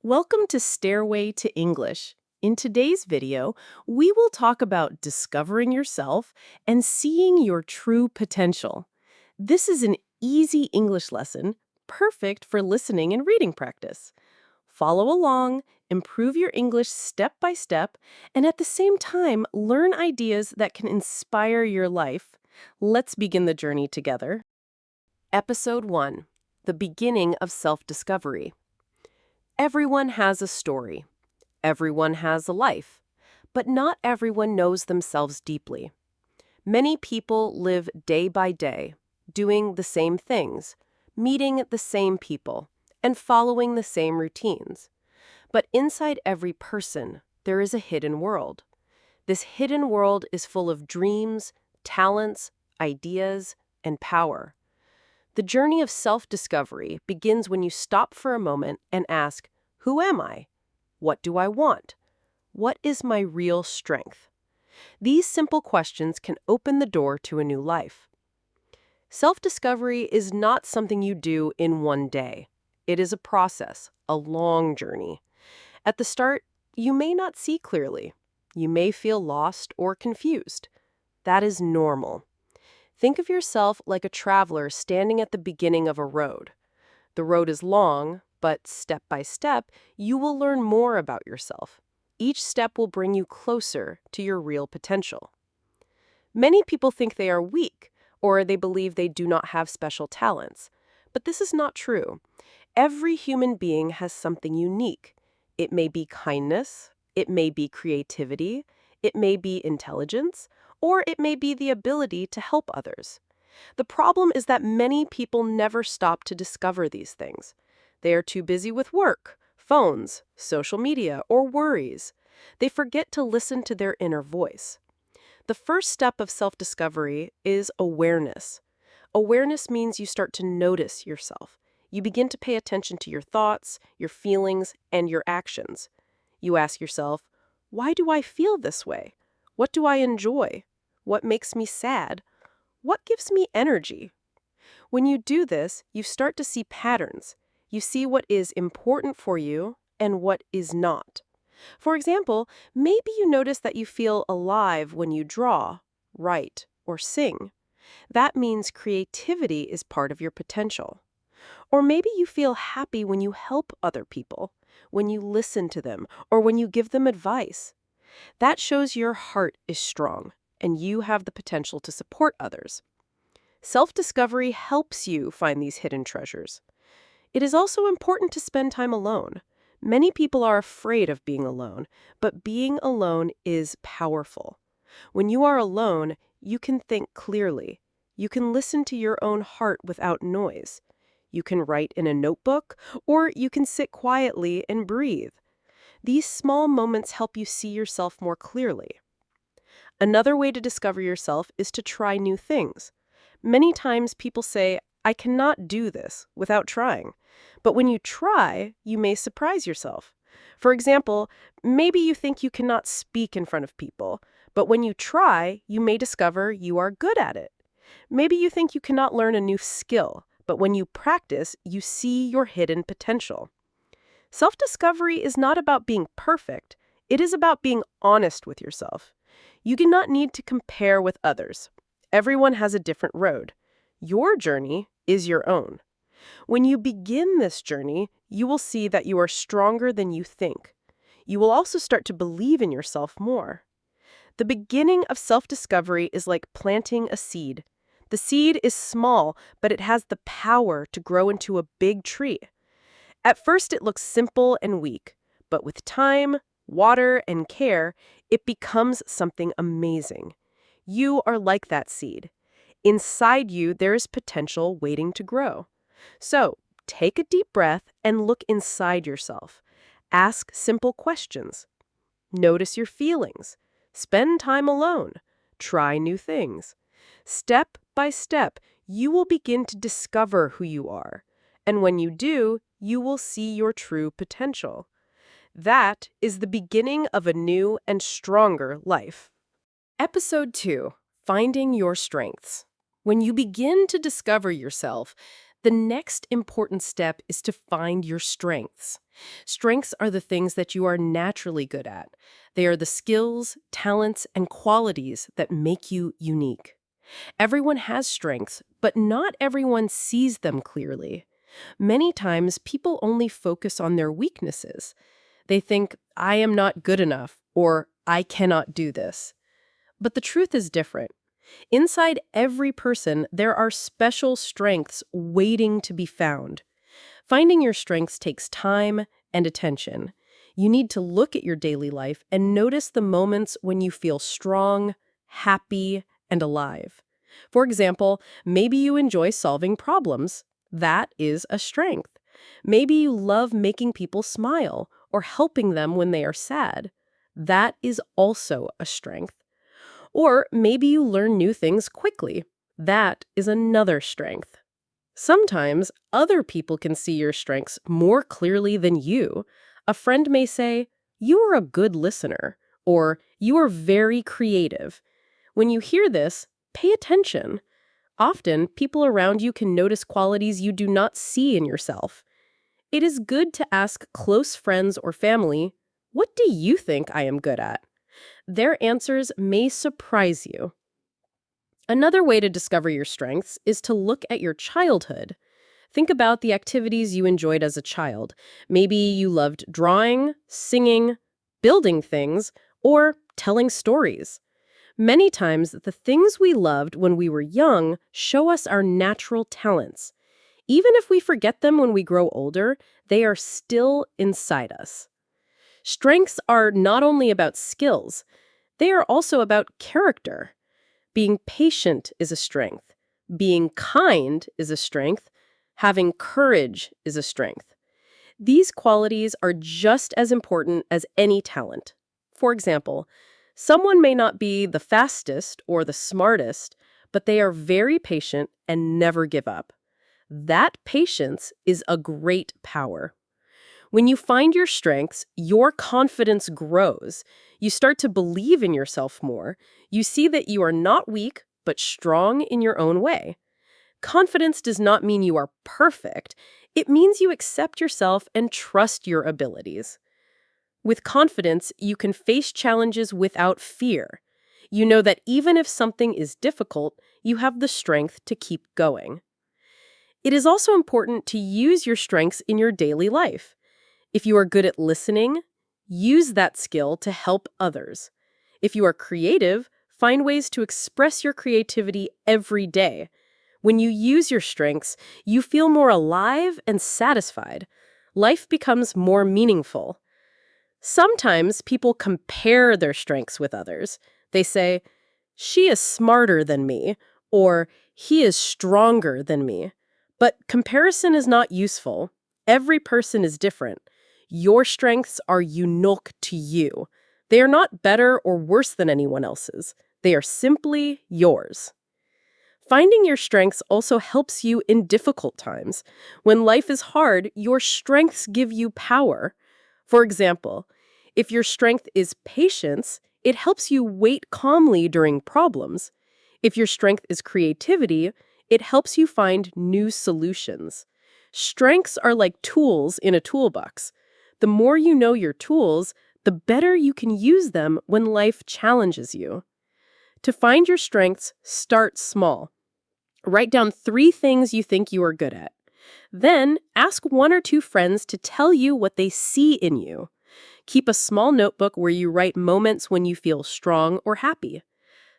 Welcome to Stairway to English. In today's video, we will talk about discovering yourself and seeing your true potential. This is an easy English lesson, perfect for listening and reading practice. Follow along, improve your English step by step, and at the same time, learn ideas that can inspire your life. Let's begin the journey together. Episode 1: The Beginning of Self-Discovery. Everyone has a story. Everyone has a life. But not everyone knows themselves deeply. Many people live day by day, doing the same things, meeting the same people, and following the same routines. But inside every person, there is a hidden world. This hidden world is full of dreams, talents, ideas, and power. The journey of self-discovery begins when you stop for a moment and ask, who am I? What do I want? What is my real strength? These simple questions can open the door to a new life. Self-discovery is not something you do in one day. It is a process, a long journey. At the start, you may not see clearly. You may feel lost or confused. That is normal. Think of yourself like a traveler standing at the beginning of a road. The road is long, but step by step, you will learn more about yourself. Each step will bring you closer to your real potential. Many people think they are weak, or they believe they do not have special talents. But this is not true. Every human being has something unique. It may be kindness, it may be creativity, it may be intelligence, or it may be the ability to help others. The problem is that many people never stop to discover these things. They are too busy with work, phones, social media, or worries. They forget to listen to their inner voice. The first step of self-discovery is awareness. Awareness means you start to notice yourself. You begin to pay attention to your thoughts, your feelings, and your actions. You ask yourself, why do I feel this way? What do I enjoy? What makes me sad? What gives me energy? When you do this, you start to see patterns. You see what is important for you and what is not. For example, maybe you notice that you feel alive when you draw, write, or sing. That means creativity is part of your potential. Or maybe you feel happy when you help other people, when you listen to them, or when you give them advice. That shows your heart is strong and you have the potential to support others. Self-discovery helps you find these hidden treasures. It is also important to spend time alone. Many people are afraid of being alone, but being alone is powerful. When you are alone, you can think clearly. You can listen to your own heart without noise. You can write in a notebook, or you can sit quietly and breathe. These small moments help you see yourself more clearly. Another way to discover yourself is to try new things. Many times people say, I cannot do this without trying. But when you try, you may surprise yourself. For example, maybe you think you cannot speak in front of people, but when you try, you may discover you are good at it. Maybe you think you cannot learn a new skill, but when you practice, you see your hidden potential. Self-discovery is not about being perfect. It is about being honest with yourself. You do not need to compare with others. Everyone has a different road. Your journey is your own. When you begin this journey, you will see that you are stronger than you think. You will also start to believe in yourself more. The beginning of self-discovery is like planting a seed. The seed is small, but it has the power to grow into a big tree. At first, it looks simple and weak, but with time, water, and care, it becomes something amazing. You are like that seed. Inside you, there is potential waiting to grow. So, take a deep breath and look inside yourself. Ask simple questions. Notice your feelings. Spend time alone. Try new things. Step by step, you will begin to discover who you are. And when you do, you will see your true potential. That is the beginning of a new and stronger life. Episode 2: Finding Your Strengths. When you begin to discover yourself, The next important step is to find your strengths. Strengths are the things that you are naturally good at. They are the skills, talents, and qualities that make you unique. Everyone has strengths, but not everyone sees them clearly. Many times, people only focus on their weaknesses. They think, I am not good enough, or I cannot do this. But the truth is different. Inside every person, there are special strengths waiting to be found. Finding your strengths takes time and attention. You need to look at your daily life and notice the moments when you feel strong, happy, and alive. For example, maybe you enjoy solving problems. That is a strength. Maybe you love making people smile or helping them when they are sad. That is also a strength. Or maybe you learn new things quickly. That is another strength. Sometimes other people can see your strengths more clearly than you. A friend may say, "You are a good listener," or "You are very creative." When you hear this, pay attention. Often, people around you can notice qualities you do not see in yourself. It is good to ask close friends or family, "What do you think I am good at?" Their answers may surprise you. Another way to discover your strengths is to look at your childhood. Think about the activities you enjoyed as a child. Maybe you loved drawing, singing, building things, or telling stories. Many times, the things we loved when we were young show us our natural talents. Even if we forget them when we grow older, they are still inside us. Strengths are not only about skills, they are also about character. Being patient is a strength. Being kind is a strength. Having courage is a strength. These qualities are just as important as any talent. For example, someone may not be the fastest or the smartest, but they are very patient and never give up. That patience is a great power. When you find your strengths, your confidence grows. You start to believe in yourself more. You see that you are not weak, but strong in your own way. Confidence does not mean you are perfect. It means you accept yourself and trust your abilities. With confidence, you can face challenges without fear. You know that even if something is difficult, you have the strength to keep going. It is also important to use your strengths in your daily life. If you are good at listening, use that skill to help others. If you are creative, find ways to express your creativity every day. When you use your strengths, you feel more alive and satisfied. Life becomes more meaningful. Sometimes people compare their strengths with others. They say, "She is smarter than me," or "He is stronger than me." But comparison is not useful. Every person is different. Your strengths are unique to you. They are not better or worse than anyone else's. They are simply yours. Finding your strengths also helps you in difficult times. When life is hard, your strengths give you power. For example, if your strength is patience, it helps you wait calmly during problems. If your strength is creativity, it helps you find new solutions. Strengths are like tools in a toolbox. The more you know your tools, the better you can use them when life challenges you. To find your strengths, start small. Write down 3 things you think you are good at. Then, ask 1 or 2 friends to tell you what they see in you. Keep a small notebook where you write moments when you feel strong or happy.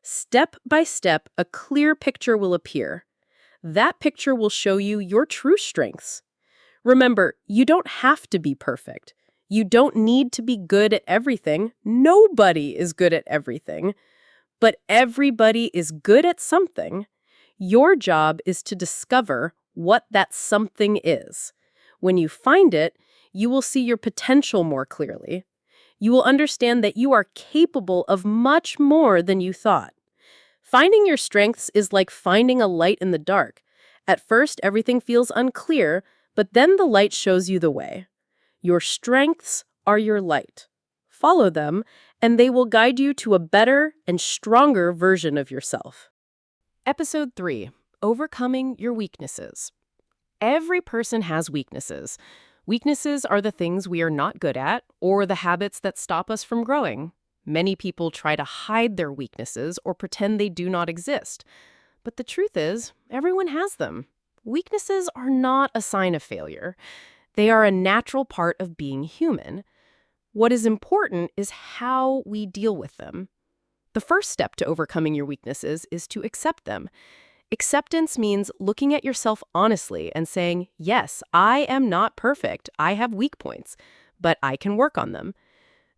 Step by step, a clear picture will appear. That picture will show you your true strengths. Remember, you don't have to be perfect. You don't need to be good at everything. Nobody is good at everything. But everybody is good at something. Your job is to discover what that something is. When you find it, you will see your potential more clearly. You will understand that you are capable of much more than you thought. Finding your strengths is like finding a light in the dark. At first, everything feels unclear, but then the light shows you the way. Your strengths are your light. Follow them, and they will guide you to a better and stronger version of yourself. Episode 3: Overcoming Your Weaknesses. Every person has weaknesses. Weaknesses are the things we are not good at or the habits that stop us from growing. Many people try to hide their weaknesses or pretend they do not exist. But the truth is, everyone has them. Weaknesses are not a sign of failure. They are a natural part of being human. What is important is how we deal with them. The first step to overcoming your weaknesses is to accept them. Acceptance means looking at yourself honestly and saying, yes, I am not perfect. I have weak points, but I can work on them.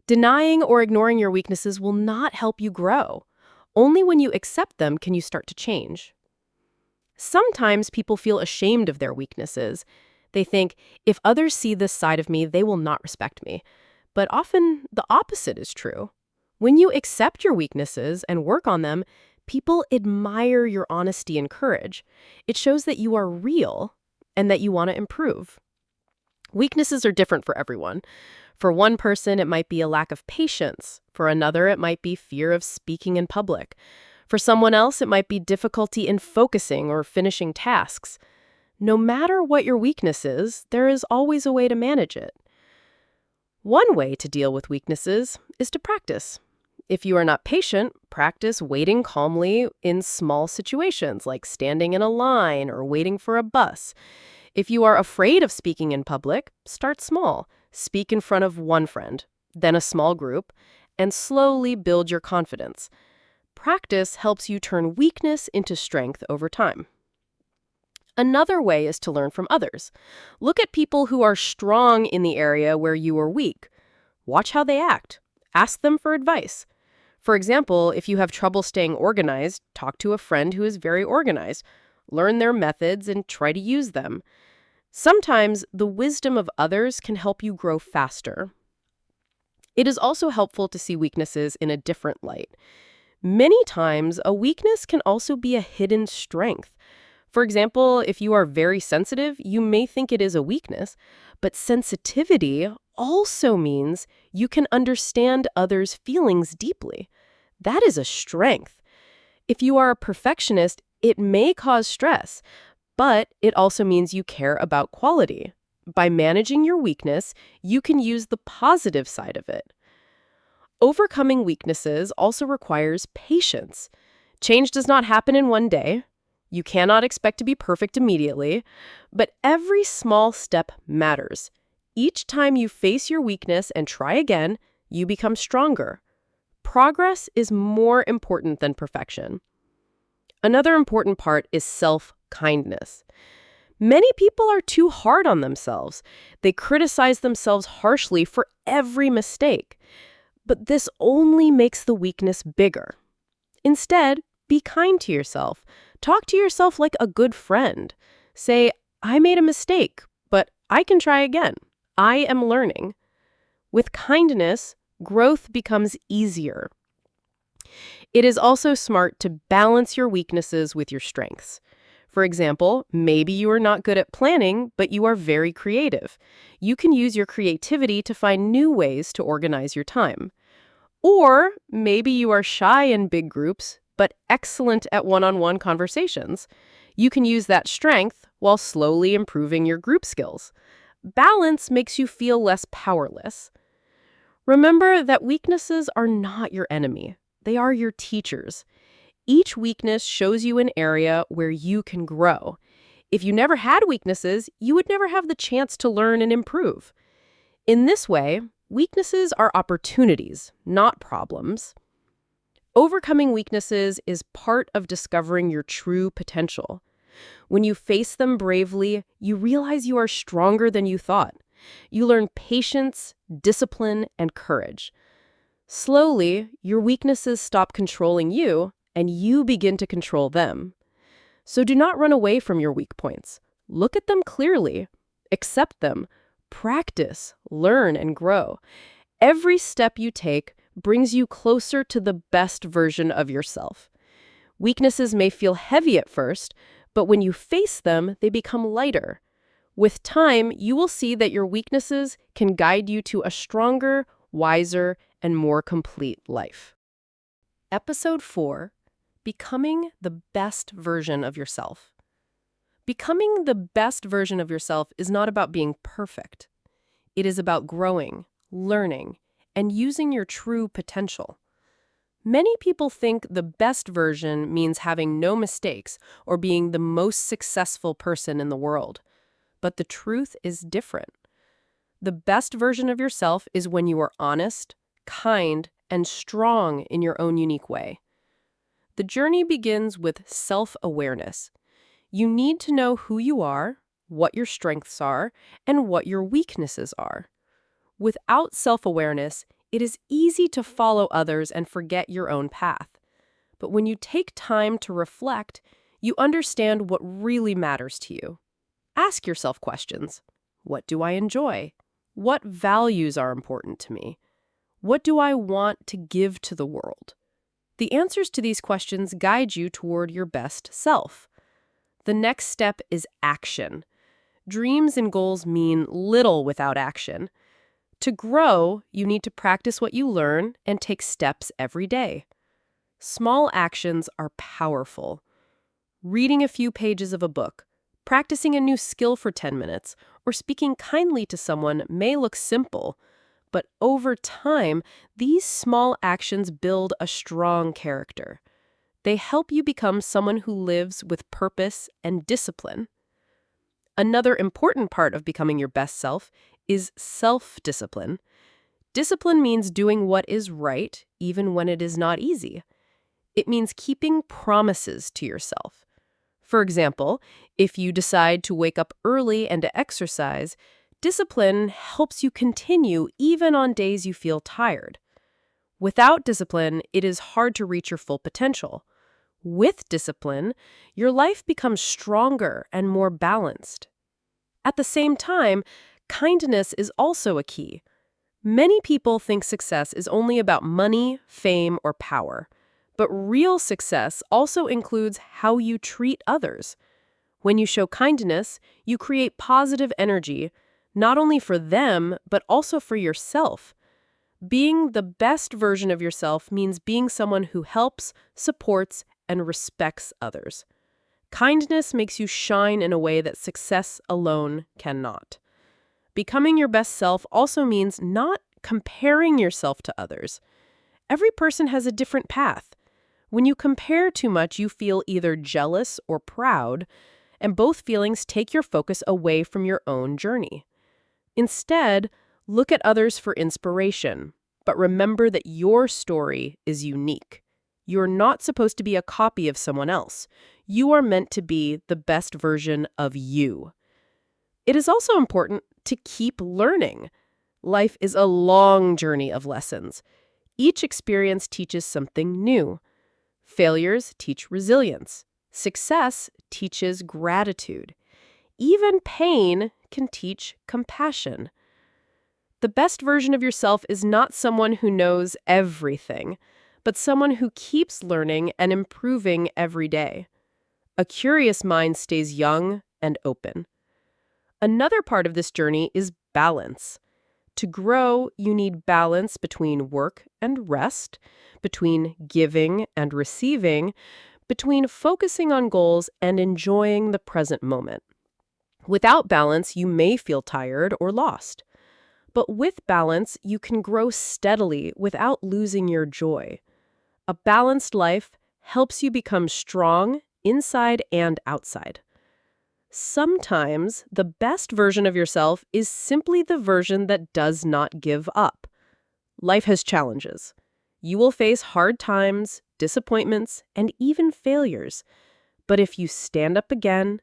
Denying or ignoring your weaknesses will not help you grow. Only when you accept them can you start to change. Sometimes people feel ashamed of their weaknesses. They think, if others see this side of me, they will not respect me. But often the opposite is true. When you accept your weaknesses and work on them, people admire your honesty and courage. It shows that you are real and that you want to improve. Weaknesses are different for everyone. For one person, it might be a lack of patience. For another, it might be fear of speaking in public. For someone else, it might be difficulty in focusing or finishing tasks. No matter what your weakness is, there is always a way to manage it. One way to deal with weaknesses is to practice. If you are not patient, practice waiting calmly in small situations like standing in a line or waiting for a bus. If you are afraid of speaking in public, start small. Speak in front of one friend, then a small group, and slowly build your confidence. Practice helps you turn weakness into strength over time. Another way is to learn from others. Look at people who are strong in the area where you are weak. Watch how they act. Ask them for advice. For example, if you have trouble staying organized, talk to a friend who is very organized. Learn their methods and try to use them. Sometimes the wisdom of others can help you grow faster. It is also helpful to see weaknesses in a different light. Many times, a weakness can also be a hidden strength. For example, if you are very sensitive, you may think it is a weakness, but sensitivity also means you can understand others' feelings deeply. That is a strength. If you are a perfectionist, it may cause stress, but it also means you care about quality. By managing your weakness, you can use the positive side of it. Overcoming weaknesses also requires patience. Change does not happen in one day. You cannot expect to be perfect immediately, but every small step matters. Each time you face your weakness and try again, you become stronger. Progress is more important than perfection. Another important part is self-kindness. Many people are too hard on themselves. They criticize themselves harshly for every mistake. But this only makes the weakness bigger. Instead, be kind to yourself. Talk to yourself like a good friend. Say, I made a mistake, but I can try again. I am learning. With kindness, growth becomes easier. It is also smart to balance your weaknesses with your strengths. For example, maybe you are not good at planning, but you are very creative. You can use your creativity to find new ways to organize your time. Or maybe you are shy in big groups, but excellent at one-on-one conversations. You can use that strength while slowly improving your group skills. Balance makes you feel less powerless. Remember that weaknesses are not your enemy. They are your teachers. Each weakness shows you an area where you can grow. If you never had weaknesses, you would never have the chance to learn and improve. In this way, weaknesses are opportunities, not problems. Overcoming weaknesses is part of discovering your true potential. When you face them bravely, you realize you are stronger than you thought. You learn patience, discipline, and courage. Slowly, your weaknesses stop controlling you, and you begin to control them. So do not run away from your weak points. Look at them clearly. Accept them. Practice, learn, and grow. Every step you take brings you closer to the best version of yourself. Weaknesses may feel heavy at first, but when you face them, they become lighter. With time, you will see that your weaknesses can guide you to a stronger, wiser, and more complete life. Episode 4: Becoming the Best Version of Yourself. Becoming the best version of yourself is not about being perfect. It is about growing, learning, and using your true potential. Many people think the best version means having no mistakes or being the most successful person in the world. But the truth is different. The best version of yourself is when you are honest, kind, and strong in your own unique way. The journey begins with self-awareness. You need to know who you are, what your strengths are, and what your weaknesses are. Without self-awareness, it is easy to follow others and forget your own path. But when you take time to reflect, you understand what really matters to you. Ask yourself questions. What do I enjoy? What values are important to me? What do I want to give to the world? The answers to these questions guide you toward your best self. The next step is action. Dreams and goals mean little without action. To grow, you need to practice what you learn and take steps every day. Small actions are powerful. Reading a few pages of a book, practicing a new skill for 10 minutes, or speaking kindly to someone may look simple, but over time, these small actions build a strong character. They help you become someone who lives with purpose and discipline. Another important part of becoming your best self is self-discipline. Discipline means doing what is right, even when it is not easy. It means keeping promises to yourself. For example, if you decide to wake up early and to exercise, discipline helps you continue even on days you feel tired. Without discipline, it is hard to reach your full potential. With discipline, your life becomes stronger and more balanced. At the same time, kindness is also a key. Many people think success is only about money, fame, or power. But real success also includes how you treat others. When you show kindness, you create positive energy, not only for them, but also for yourself. Being the best version of yourself means being someone who helps, supports, and respects others. Kindness makes you shine in a way that success alone cannot. Becoming your best self also means not comparing yourself to others. Every person has a different path. When you compare too much, you feel either jealous or proud, and both feelings take your focus away from your own journey. Instead, look at others for inspiration, but remember that your story is unique. You're not supposed to be a copy of someone else. You are meant to be the best version of you. It is also important to keep learning. Life is a long journey of lessons. Each experience teaches something new. Failures teach resilience. Success teaches gratitude. Even pain can teach compassion. The best version of yourself is not someone who knows everything, but someone who keeps learning and improving every day. A curious mind stays young and open. Another part of this journey is balance. To grow, you need balance between work and rest, between giving and receiving, between focusing on goals and enjoying the present moment. Without balance, you may feel tired or lost. But with balance, you can grow steadily without losing your joy. A balanced life helps you become strong inside and outside. Sometimes the best version of yourself is simply the version that does not give up. Life has challenges. You will face hard times, disappointments, and even failures. But if you stand up again,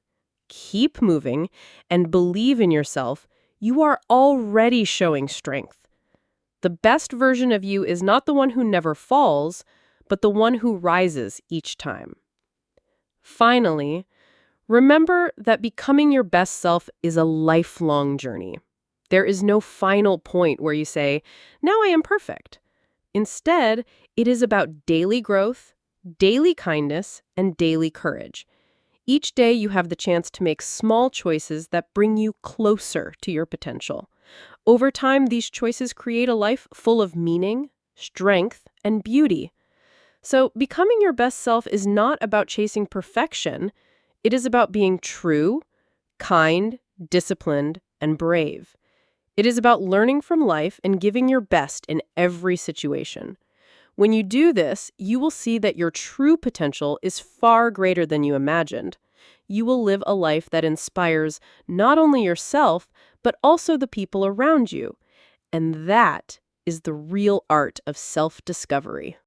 keep moving, and believe in yourself, you are already showing strength. The best version of you is not the one who never falls, but the one who rises each time. Finally, remember that becoming your best self is a lifelong journey. There is no final point where you say, "Now I am perfect." Instead, it is about daily growth, daily kindness, and daily courage. Each day you have the chance to make small choices that bring you closer to your potential. Over time, these choices create a life full of meaning, strength, and beauty. So, becoming your best self is not about chasing perfection. It is about being true, kind, disciplined, and brave. It is about learning from life and giving your best in every situation. When you do this, you will see that your true potential is far greater than you imagined. You will live a life that inspires not only yourself, but also the people around you. And that is the real art of self-discovery.